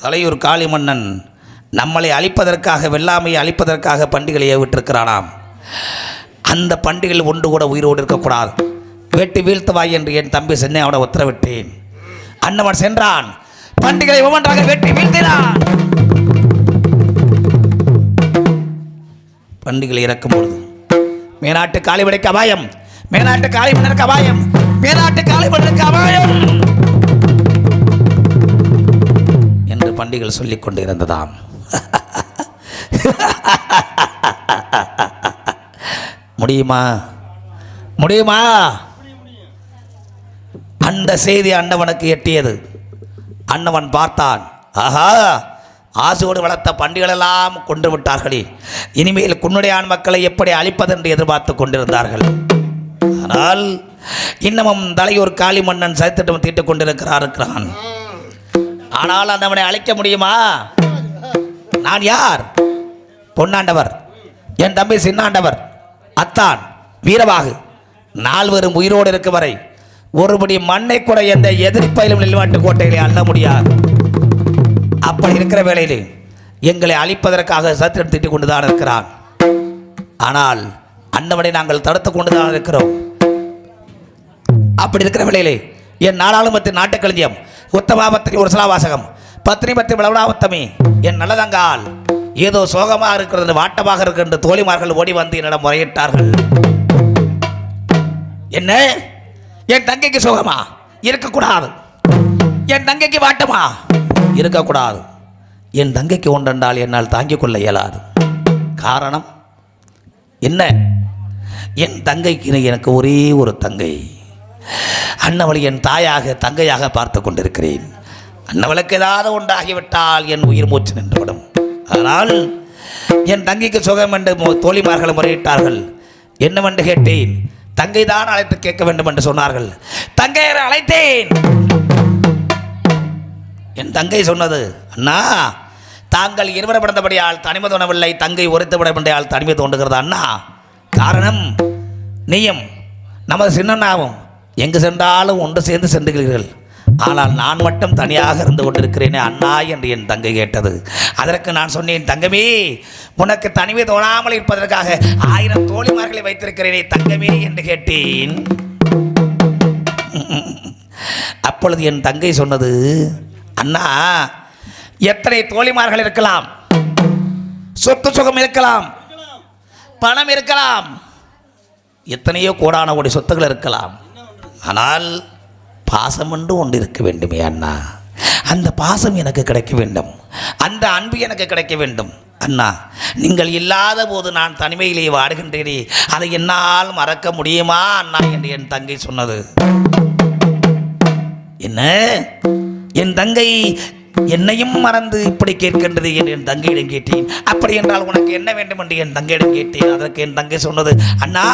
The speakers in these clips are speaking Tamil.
தலையூர் காளி மன்னன் நம்மளை அழிப்பதற்காக, வெள்ளாமையை அழிப்பதற்காக பண்டிகையை விட்டிருக்கிறானாம். அந்த பண்டிகையில் ஒன்று கூட உயிரோடு இருக்கக்கூடாது. வெட்டி வீழ்த்துவாய் என்று என் தம்பி சென்னையோட உத்தரவிட்டேன். அன்னவன் சென்றான். பண்டிகை ஒவ்வொன்றாக வெட்டி வீழ்த்தினான். பண்டிகை இறக்கும் பொழுது மேனாட்டு காளிமணிக்கு அபாயம், மேனாட்டு காளிமன்னருக்கு அபாயம், மேனாட்டு காளிமன்னருக்கு அபாயம் என்று பண்டிகை சொல்லிக் கொண்டு இருந்ததாம். முடியுமா? முடியுமா? அந்த செய்தி அண்ணவனுக்கு எட்டியது. அண்ணவன் பார்த்தான். ஆஹா, ஆசையோடு வளர்த்த பண்டிகளெல்லாம் கொன்று விட்டார்களே, இனிமேல் குன்னுடையான் மக்களை எப்படி அழிப்பதென்று எதிர்பார்த்து கொண்டிருந்தார்கள். ஆனால் இன்னமும் தலையூர் காளி மன்னன் சரித்திட்டம் தீட்டுக் கொண்டிருக்கிறான். ஆனால் அந்தவனை அழைக்க முடியுமா? நான் யார்? பொன்னாண்டவர், என் தம்பி சின்னாண்டவர், அத்தான் வீரவாகு நால்வரும் உயிரோடு இருக்கும் வரை ஒருபடி மண்ணை கூட எந்த எதிர்ப்பயிலும் நெல்வாட்டு கோட்டையிலே அள்ள முடியாது. அப்படி இருக்கிற வேளையிலே எங்களை அழிப்பதற்காக சத்திரம் திட்டிக் கொண்டுதான் இருக்கிறான். ஆனால் அன்னவனை நாங்கள் தடுத்து கொண்டுதான் இருக்கிறோம். அப்படி இருக்கிற வேளையிலே என் நாடாளுமன்றத்தின் நாட்டுக்களஞ்சியம் உத்தமாபத்திரி ஒரு சிலாவாசகம் பத்தினி பத்தி விளவடாவத்தமி என் நல்லதங்கால் ஏதோ சோகமாக இருக்கிறது, வாட்டமாக இருக்கின்ற தோழிமார்கள் ஓடி வந்து என்னிடம் முறையிட்டார்கள். என்ன, என் தங்கைக்கு சோகமா? இருக்கக்கூடாது. என் தங்கைக்கு வாட்டமா? இருக்கக்கூடாது. என் தங்கைக்கு ஒன்றென்றால் என்னால் தாங்கிக் கொள்ள இயலாது. காரணம் என்ன? என் தங்கைக்கு எனக்கு ஒரே ஒரு தங்கை. அன்னவளை என் தாயாக தங்கையாக பார்த்து கொண்டிருக்கிறேன். அன்னவளுக்கு ஏதாவது உண்டாகிவிட்டால் என் உயிர் மூச்சு நின்றுவிடும். ஆனால் என் தங்கைக்கு சுகம் என்று தோழிமார்கள் முறையிட்டார்கள். என்னவென்று கேட்டேன். தங்கை தான் அழைத்து கேட்க வேண்டும் என்று சொன்னார்கள். தங்கையை அழைத்தேன். என் தங்கை சொன்னது, அண்ணா தாங்கள் இருவரை பிறந்தபடியால் தனிமை தோணவில்லை, தங்கை உரைத்து விடப்படியால் தனிமை தோன்றுகிறது அண்ணா. காரணம், நீயும் நமது சின்னண்ணாவும் எங்கு சென்றாலும் ஒன்று சேர்ந்து சென்றுகிறீர்கள். ஆனால் நான் மட்டும் தனியாக இருந்து கொண்டிருக்கிறேனே அண்ணா என்று என் தங்கை கேட்டது. அதற்கு நான் சொன்னேன், தங்கமே உனக்கு தனிமை தோணாமல் இருப்பதற்காக 1000 தோழிமார்களை வைத்திருக்கிறேனே தங்கமே என்று கேட்டேன். அப்பொழுது என் தங்கை சொன்னது, அண்ணா எத்தனை தோழிமார்கள் இருக்கலாம், சொத்து சுகம் இருக்கலாம், பணம் இருக்கலாம், எத்தனையோ கோடான கோடி சொத்துக்கள் இருக்கலாம். ஆனால் பாசம் என்று ஒன்று இருக்க வேண்டுமே அண்ணா. அந்த பாசம் எனக்கு கிடைக்க வேண்டும், அந்த அன்பு எனக்கு கிடைக்க வேண்டும். அண்ணா நீங்கள் இல்லாத போது நான் தனிமையிலே வாடுகின்றேனே, அதை என்னால் மறக்க முடியுமா அண்ணா என்று என் தங்கை சொன்னது. என்ன, என் தங்கை என்னையும் மறந்து இப்படி கேட்கின்றது என்று என் தங்கையிடம் கேட்டேன். அப்படி என்றால் உனக்கு என்ன வேண்டும் என்று என் தங்கையிடம் கேட்டேன். அதற்கு என் தங்கை சொன்னது, அண்ணா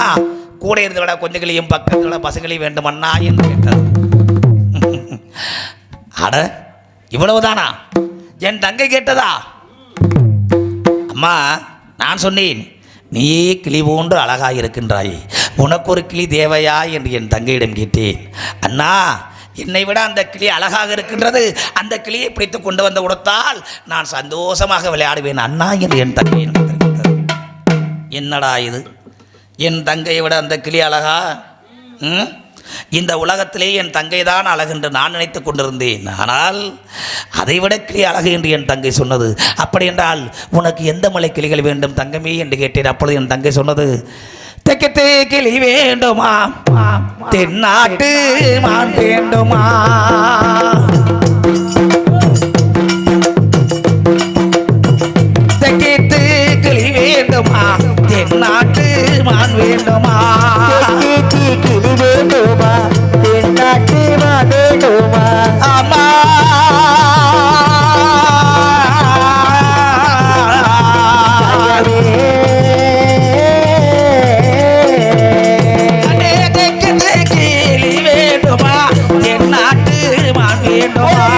கூட இருந்து விட கொஞ்சங்களையும் பக்கத்தில் விட பசங்களையும் வேண்டும் அண்ணா என்று கேட்டது. அட இவ்வளவுதானா என் தங்கை கேட்டதா? அம்மா நான் சொன்னேன், நீயே கிளி போன்று அழகாக இருக்கின்றாயே, உனக்கு ஒரு கிளி தேவையா என்று என் தங்கையிடம் கேட்டேன். அண்ணா என்னை விட அந்த கிளி அழகாக இருக்கின்றது, அந்த கிளியை பிடித்து கொண்டு வந்து கொடுத்தால் நான் சந்தோஷமாக விளையாடுவேன் அண்ணா என்று என் தங்கையிடம் தெரிவித்தது. என்னடா இது, என் தங்கையை விட அந்த கிளி அழகா? இந்த உலகத்திலே என் தங்கை தான் அழகு என்று நான் நினைத்து கொண்டிருந்தேன். ஆனால் அதைவிட கிளி அழகு என்று என் தங்கை சொன்னது. அப்படி என்றால் உனக்கு எந்த மலை கிளிகள் வேண்டும் தங்கமே என்று கேட்டேன். அப்பொழுது என் தங்கை சொன்னது, தெக்கத்தே கிளி வேண்டுமா, தென்னாட்டு மான் வேண்டுமா, தெக்கத்து கிளி வேண்டுமா, தென்னாட்டு மான் வேண்டுமா, கிளி வேண்டுமா, தென்னாட்டு மான் வேண்டுமா, அம்மா கிளி வேண்டுமா, தென்னாட்டு மான் வேண்டுமா.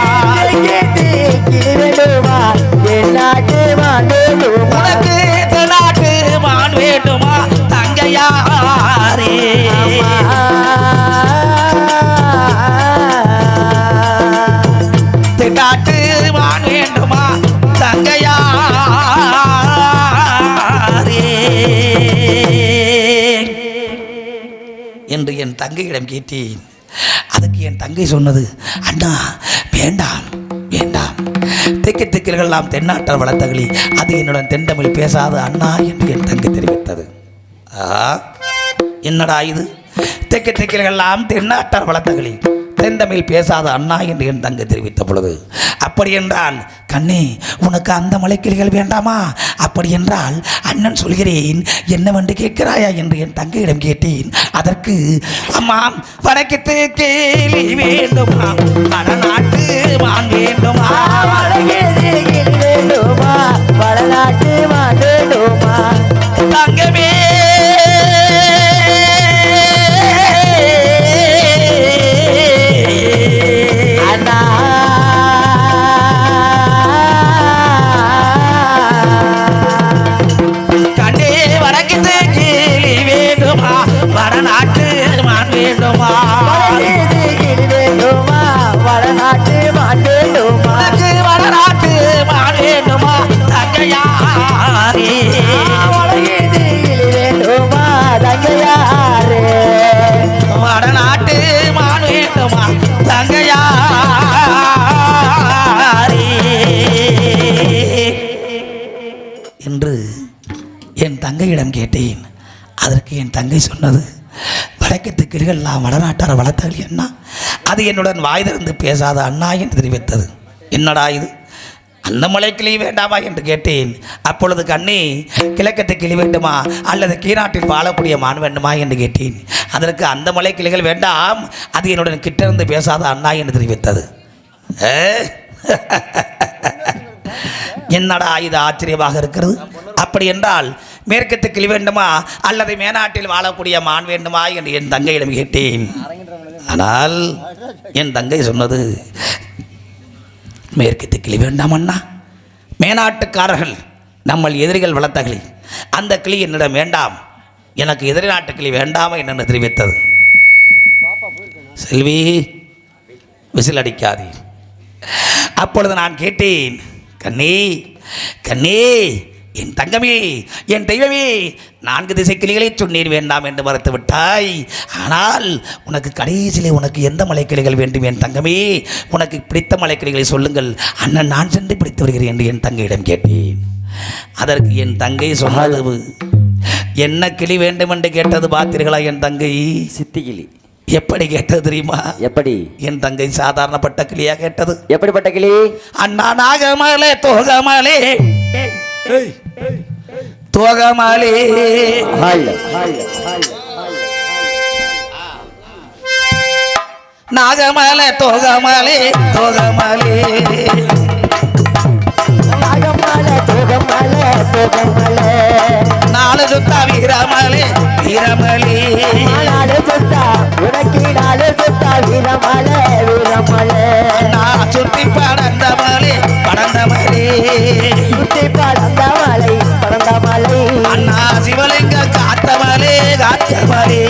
மான் வேண்டுமா தங்கையாரே என்று என் தங்கையிடம் கேட்டேன். அதுக்கு என் தங்கை சொன்னது, அண்ணா வேண்டாம் வேண்டாம், தெற்கு தெற்கில்கெல்லாம் தென்னாட்டர் வளர்த்தகளி, அது என்னுடன் தென்தமிழ் பேசாது அண்ணா என்று என் தங்கை தெரிவித்தது. என்னடா இது, தெற்கு தெற்கில்கெல்லாம் தென்னாட்டர் வளர்த்தகளி, தென்தமிழ் பேசாத அண்ணா என்று என் தங்கை தெரிவித்த பொழுது, அப்படி என்றால் கண்ணே உனக்கு அந்த மலைக்கிளிகள் வேண்டாமா? அப்படி என்றால் அண்ணன் சொல்கிறேன் என்னவென்று கேட்கிறாயா என்று என் தங்கையிடம் கேட்டேன். அதற்கு அம்மா வடக்கத்து கேலி வேண்டுமா, வடநாட்டு மான் வேண்டுமா, வேண்டுமா வடநாட்டு மான் வேண்டுமா தங்கமே வடநாட்டு மான் வேண்டுமா, வேண்டுமா வடநாட்டு மான் வேண்டுமா, வடநாட்டு மான் வேண்டுமா தங்கையாரே, வேண்டுமா தங்கையாரே, வடநாட்டு மான் வேண்டுமா தங்கையாரே என்று என் தங்கையிடம் கேட்டேன். அதற்கு என் தங்கை சொன்னது, வடக்கத்து கிளிகள்லாம் வடநாட்டார் வளர்த்தகளி அண்ணா, அது என்னுடன் வாய் திறந்து பேசாத அண்ணா என்று தெரிவித்தது. என்னடா இது, அந்த மலை கிளி வேண்டாமா என்று கேட்டேன். அப்பொழுது கண்ணே கிழக்கத்து கிளி வேண்டுமா அல்லது கீநாட்டில் வாழக்கூடிய மான் வேண்டுமா என்று கேட்டேன். அதற்கு அந்த மலை கிளிகள் வேண்டாம், அது என்னுடன் கிட்டிருந்து பேசாத அண்ணா என்று தெரிவித்தது. என்னடா இது ஆச்சரியமாக இருக்கிறது. அப்படி என்றால் மேற்கத்து கிளி வேண்டுமா அல்லது மேனாட்டில் வாழக்கூடிய மான் வேண்டுமா என்று என் தங்கையிடம் கேட்டேன். ஆனால் என் தங்கை சொன்னது, மேற்கத்து கிளி வேண்டாம் அண்ணா, மேனாட்டுக்காரர்கள் நம்ம எதிரிகள் வளர்த்தகளி, அந்த கிளி என்னிடம் வேண்டாம், எனக்கு எதிரி நாட்டு கிளி வேண்டாமா என்று தெரிவித்தது. செல்வி விசில் அடிக்காதே. அப்பொழுது நான் கேட்டேன், கண்ணே கண்ணே என் தங்கமே என் தெய்வமே, 4 திசை கிளிகளை சொன்னீர் வேண்டாம் என்று மறுத்து விட்டாய். ஆனால் உனக்கு கடைசியிலே உனக்கு எந்த மலைக்கிளிகள் வேண்டும் என் தங்கமே, உனக்கு பிடித்த மலைக்கிளிகளை சொல்லுங்கள், அண்ணன் நான் சென்று பிடித்து வருகிறேன் என்று என் தங்கையிடம் கேட்டேன். அதற்கு என் தங்கை சொன்னது, என்ன கிளி வேண்டும் என்று கேட்டது பார்த்தீர்களா என் தங்கை? சித்தி கிளி. எப்படி கேட்டது தெரியுமா? எப்படி? என் தங்கை சாதாரணப்பட்ட கிளியா கேட்டது. எப்படிப்பட்ட கிளி? அண்ணா நாகமலே தோகமலே தோகமலே நாகமலே தோகமலே தோகமலே நாகமலே தோகமலே தோகமலே நாலு சுத்தா வீரமலே வீரமலே நாலு சுத்தா உனக்கு நாலு சுத்தா வீரமலே வீரமலே நான் சுத்தி படந்த மலை படந்த மலை சுத்தி படந்த மலை படந்த மலை அண்ணா சிவலிங்க காத்த மலை காத்த மலை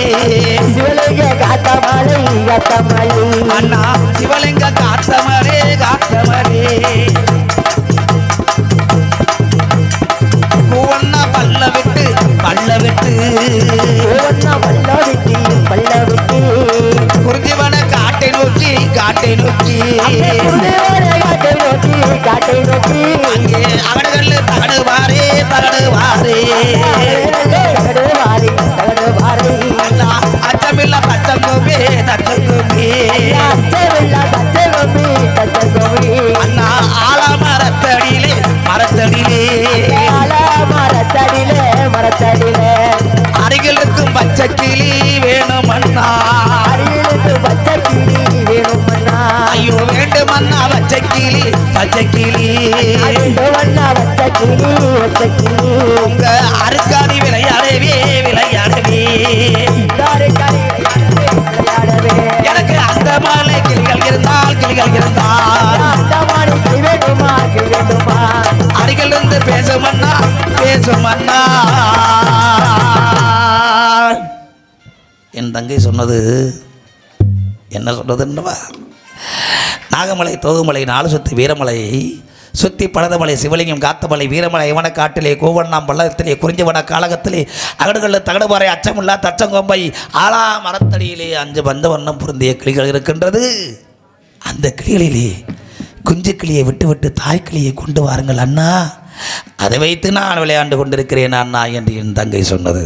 சிவலிங்க காத்த மலை காத்த மலை அண்ணா சிவலிங்க காத்த மலை காத்த மலை பூவண்ணா பல்ல விட்டு பூவண்ணா பல்ல விட்டு குறிஞ்சிவன காட்டை நோக்கி காட்டை நோக்கி காட்டை நோக்கி அங்கே அவர்கள் தகடுவாரே தகடுவாரே அண்ணா அச்சமில்ல பச்சங்கோபி தச்சங்கோபி அண்ணா ஆலா மரத்தடியிலே மரத்தடியிலே மரத்தடியிலே அருகில் இருக்கும் பச்சை கிளி வேணும் அண்ணா பச்சை கிளி வேணும் அண்ணா ஐயோ வேண்டும் அண்ணா பச்சை கிளி பச்சை கிளி பச்சை கிளி உங்க அருக்காணி விளையாடவே விளையாடவே எனக்கு அந்த மாலை கிளிகள் இருந்தால் அருகில் இருந்து பேசும் அண்ணா என் தங்கை சொன்னது என்ன சொல்றதுன்னவா, நாகமலை, தோகுமலை, நாலு சுத்தி வீரமலை, சுத்தி பழதமலை, சிவலிங்கம், காத்தமலை, வீரமலை, இவன காட்டிலே, கோவண்ணாம் பள்ளத்திலே, குறிஞ்சவன காலகத்திலே, அகடுகளில் தகடுபாறை, அச்சமில்லா தச்சங்கொம்பை, ஆலா மரத்தடியிலே 5 பந்த வண்ணம் பொருந்திய கிளிகள் இருக்கின்றது. அந்த கிளிகளிலே குஞ்சு கிளியை விட்டு தாய் கிளியை கொண்டு வாருங்கள் அண்ணா, அதை வைத்து நான் விளையாண்டு கொண்டிருக்கிறேன் அண்ணா என்று என் தங்கை சொன்னது.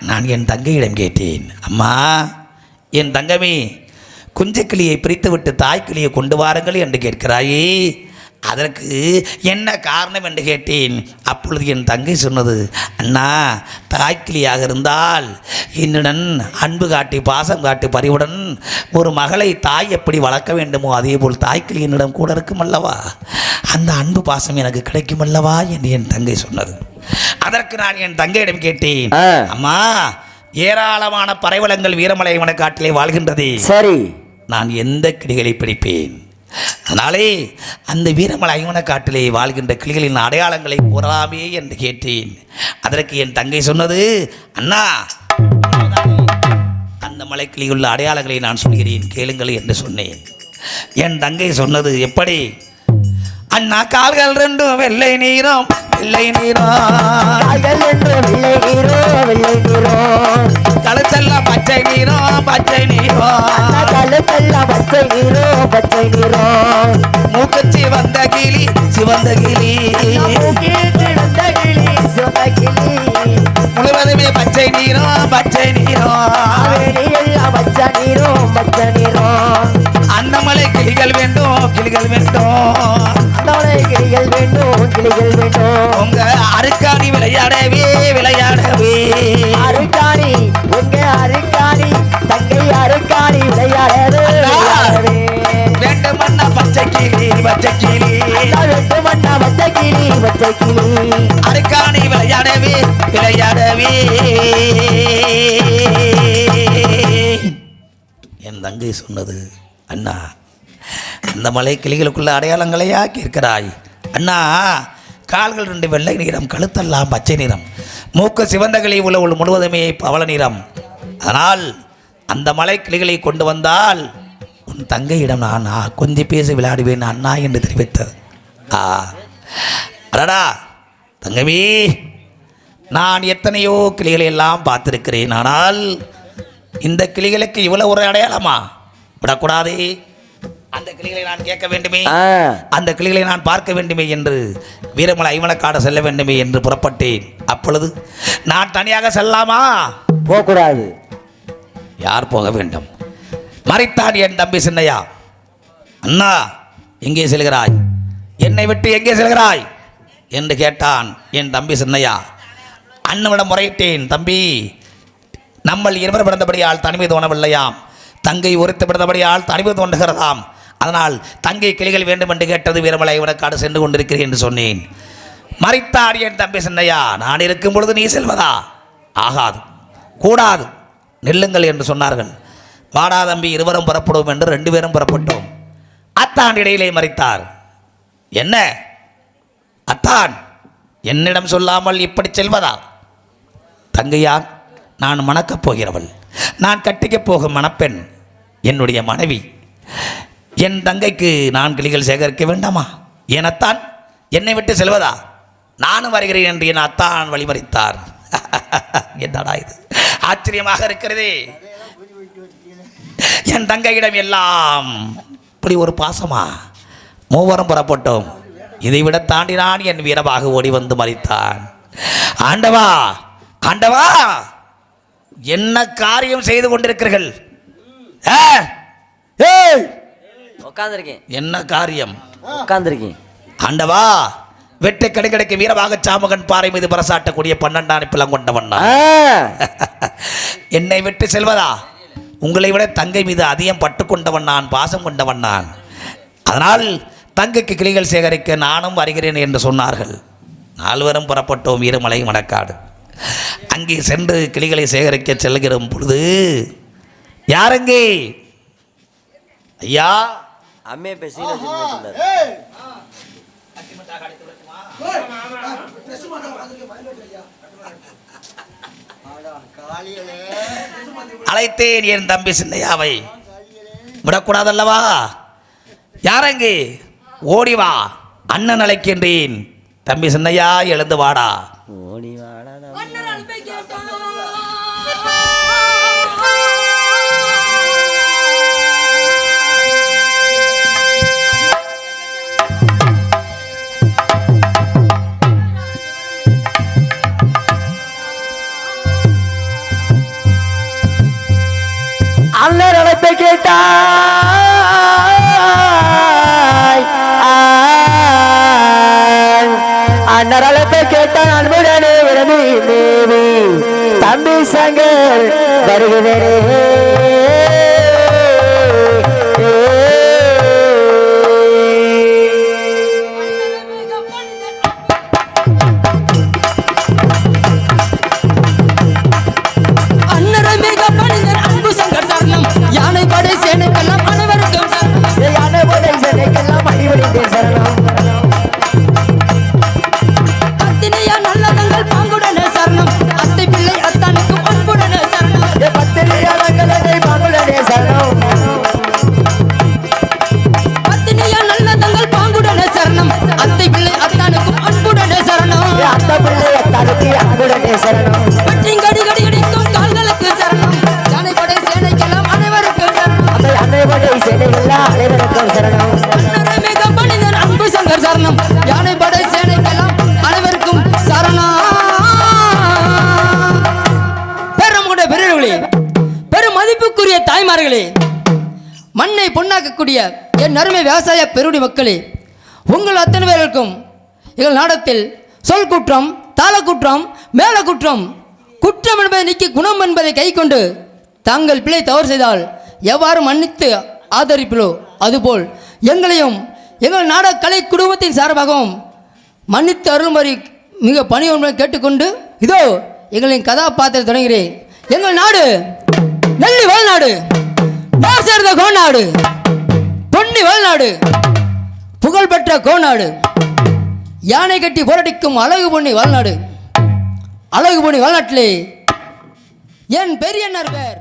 நான் என் தங்கையிடம் கேட்டேன், அம்மா என் தங்கமே, குஞ்சு கிளியை பிரித்துவிட்டு தாய் கிளியை கொண்டு வாருங்கள் என்று கேட்கிறாயே, அதற்கு என்ன காரணம் என்று கேட்டேன். அப்பொழுது என் தங்கை சொன்னது, அண்ணா தாய்க்கிளியாக இருந்தால் என்னுடன் அன்பு காட்டி பாசம் காட்டி பரிவுடன் ஒரு மகளை தாய் எப்படி வளர்க்க வேண்டுமோ அதே போல் தாய்க்கிளி என்னிடம் கூட இருக்கும் அல்லவா, அந்த அன்பு பாசம் எனக்கு கிடைக்கும் அல்லவா என்று என் தங்கை சொன்னது. அதற்கு நான் என் தங்கையிடம் கேட்டேன், அம்மா ஏராளமான பறைவளங்கள் வீரமலை காட்டிலே வாழ்கின்றது, சரி நான் எந்த கிளிகளை பிடிப்பேன்? அதனாலே அந்த வீரமலை காட்டிலே வாழ்கின்ற கிளிகளின் அடையாளங்களை கூறலாமே என்று கேட்டேன். அதற்கு என் தங்கை சொன்னது, அண்ணா அந்த மலைக்கிளியுள்ள அடையாளங்களை நான் சொல்கிறேன் கேளுங்கள் என்று சொன்னேன். என் தங்கை சொன்னது எப்படி? அண்ணா கால்கள் 2 வெள்ளை நீரம் வெள்ளை நீரம், கழுத்தெல்லாம் பச்சை நீரம் பச்சை நீரம், கழுத்தெல்லாம் பச்சை நீரம் பச்சை நீரம், மூக்கு சிவந்த கிளி சிவந்த கிளி, முழுவதுமே பச்சை நீரம் பச்சை நீரம், பச்சை நீரம் பச்சை நீரம். அந்த மலை கிளிகள் வேண்டும் கிளிகள் வேண்டும், கிளிகள் வேண்டும் கிளிகள் வேண்டும், உங்க அருக்காணி விளையாடவே விளையாடவே, அருக்காணி உங்க அருக்காணி தங்கை அருக்காணி விளையாடவே வேண்டுமண்ணா பச்சை கிளி பச்சை கிளி, வேண்டுமண்ணா பச்சை கிளி பச்சை கிளி, அருக்காணி விளையாடவே விளையாடவே. என் தங்கை சொன்னது, அண்ணா அந்த மலை கிளிகளுக்குள்ள அடையாளங்களையா கேட்கிறாய்? அண்ணா கால்கள் 2 வெள்ளை நிறம், கழுத்தெல்லாம் பச்சை நிறம், மூக்கு சிவந்த கிளி உள்ள முழுவதுமே பவள நிறம். அதனால் அந்த மலை கிளிகளை கொண்டு வந்தால் உன் தங்கையிடம் நான் கொஞ்சம் பேசி விளையாடுவேன் அண்ணா என்று தெரிவித்தது. அடடா தங்கமே, நான் எத்தனையோ கிளிகளை எல்லாம் பார்த்திருக்கிறேன், ஆனால் இந்த கிளிகளுக்கு இவ்வளவு ஒரு அடையாளமா? விடக்கூடாதே, அந்த கிளிகளை நான் கேட்க வேண்டுமே, அந்த கிளிகளை நான் பார்க்க வேண்டுமே என்று வீரமலை ஐவனக்காடு செல்ல வேண்டுமே என்று புறப்பட்டேன். அப்பொழுது நான் தனியாக செல்லாமா? போகக்கூடாது. யார் போக வேண்டும்? மறைத்தான் என் தம்பி சின்னையா. அண்ணா எங்கே செல்கிறாய்? என்னை விட்டு எங்கே செல்கிறாய் என்று கேட்டான் என் தம்பி சின்னையா. அண்ணனிடம் முறையிட்டேன், தம்பி நம்மள் இருவர் பிறந்தபடியால் தனிமை தோணவில்லையாம், தங்கை உரைத்து பிறந்தபடியால் தனிமை தோன்றுகிறதாம், அதனால் தங்கை கிளிகள் வேண்டும் என்று கேட்டது வீரமலை ஐவனக்காடு சென்று கொண்டிருக்கிறேன் என்று சொன்னேன். மறைத்தார் என் தம்பி சின்னையா. நான் இருக்கும் பொழுது நீ செல்வதா? ஆகாது, கூடாது, நெல்லுங்கள் என்று சொன்னார்கள். வாடா தம்பி இருவரும் புறப்படுவோம் என்று 2 பேரும் புறப்பட்டோம். அத்தான் இடையிலே மறைத்தார். என்ன அத்தான், என்னிடம் சொல்லாமல் இப்படி செல்வதா? தங்கையான் நான் மணக்கப் போகிறவள், நான் கட்டிக்கப் போகும் மணப்பெண், என்னுடைய மனைவி. என் தங்கைக்கு நான் கிளிகள் சேகரிக்க வேண்டாமா? என் அத்தான் என்னை விட்டு செல்வதா? நானும் வருகிறேன் என்று என் அத்தான் வழிமறித்தார். என்னடா இது ஆச்சரியமாக இருக்கிறதே, என் தங்கையிடம் எல்லாம் இப்படி ஒரு பாசமா? மூவரும் புறப்பட்டோம். இதைவிட தாண்டினான் என் வீரமாக ஓடி வந்து மறித்தான். ஆண்டவா ஆண்டவா, என்ன காரியம் செய்து கொண்டிருக்கிறீர்கள்? என்ன காரியம்? ஆண்டவா, வெட்டு கிடைக்க வீரமாக சாமகன் பாறை மீது பரசாட்டக்கூடிய 12 பிளம் கொண்டவன் என்னை விட்டு செல்வதா? உங்களை விட தங்கை மீது அதிகம் பட்டு கொண்டவன் நான், பாசம் கொண்டவன் நான். அதனால் தங்கைக்கு கிளிகள் சேகரிக்க நானும் வருகிறேன் என்று சொன்னார்கள். 4 பேரும் புறப்பட்டோம் வீரமலை மணக்காடு. அங்கே சென்று கிளிகளை சேகரிக்க செல்கிற பொழுது, யாருங்கே ஐயா? அம்மே பேசி அழைத்தேன் என் தம்பி சின்னையாவை. விடக்கூடாதல்லவா? யாரங்கு ஓடி வா, அண்ணன் அழைக்கின்றேன். தம்பி சின்னையா எழுந்து வாடா. ஓடி வாடா அண்ணன் அழைப்பை கேட்டாய், அண்ணன் அழைப்பை கேட்டான் அன்புடனே விரும்பி தேவி தம்பி சங்கர் வருகிறேனே. யானை படை சேனைக்கெல்லாம் அனைவருக்கும் யானை படை சேனைக்கெல்லாம் அடிபடிந்தேன் சரணம். பத்தினியா நல்லதங்கள் பாங்குடனே சரணம். அத்தை பிள்ளை அத்தானுக்கும் அன்புடனே சரணம். பத்தினியா நல்லதங்கள் பாங்குடனே சரணம். பத்தினியா நல்லதங்கள் பாங்குடனே சரணம். அத்தை பிள்ளை அத்தானுக்கும் அன்புடனே சரணம். அத்தை பிள்ளை அத்தானுக்கு அன்புடனே சரணம். வெற்றி கடி கடி அடிக்கும் கால்களுக்கு சரணம். யானை படை சேனைக்கெல்லாம் அனைவருக்கும் சரணம். யானை படை சேனைக்கெல்லாம் அனைவருக்கும் சரணம். மிக பணிந்தன் அன்பு சங்கர் சரணம். யானை படை சேனைக்கெல்லாம் அனைவருக்கும் சரணம். பெருமுடைய பெரியவர்களே, பெரும் மதிப்புக்குரிய தாய்மார்களே, மண்ணை பொன்னாக்கக்கூடிய என் அருமை விவசாய பெருடி மக்களே, உங்கள் அத்தனை பேருக்கும் எங்கள் நாடத்தில் சொல் குற்றம், தாள குற்றம், மேல குற்றம், குற்றம் என்பதை நீக்கி குணம் என்பதை கை கொண்டு தாங்கள் பிள்ளை தவறு செய்தால் எவ்வாறு மன்னித்து ஆதரிப்பிலோ அதுபோல் எங்களையும் எங்கள் நாடக கலை குடும்பத்தின் சார்பாகவும் மன்னித்து அருள்மாறி மிக பணியுடன் கேட்டுக்கொண்டு இதோ எங்களின் கதாபாத்திரம் தொடங்குகிறேன். எங்கள் நாடு நெல்லி வளநாடு, நார் சேர்ந்த கோநாடு, பொன்னி வளநாடு, புகழ்பெற்ற கோநாடு, யானை கட்டி போராடிக்கும் அழகு பொன்னி வளநாடு. அழகு பொன்னி வளநாட்டிலே என் பெரியண்ணர் பேர்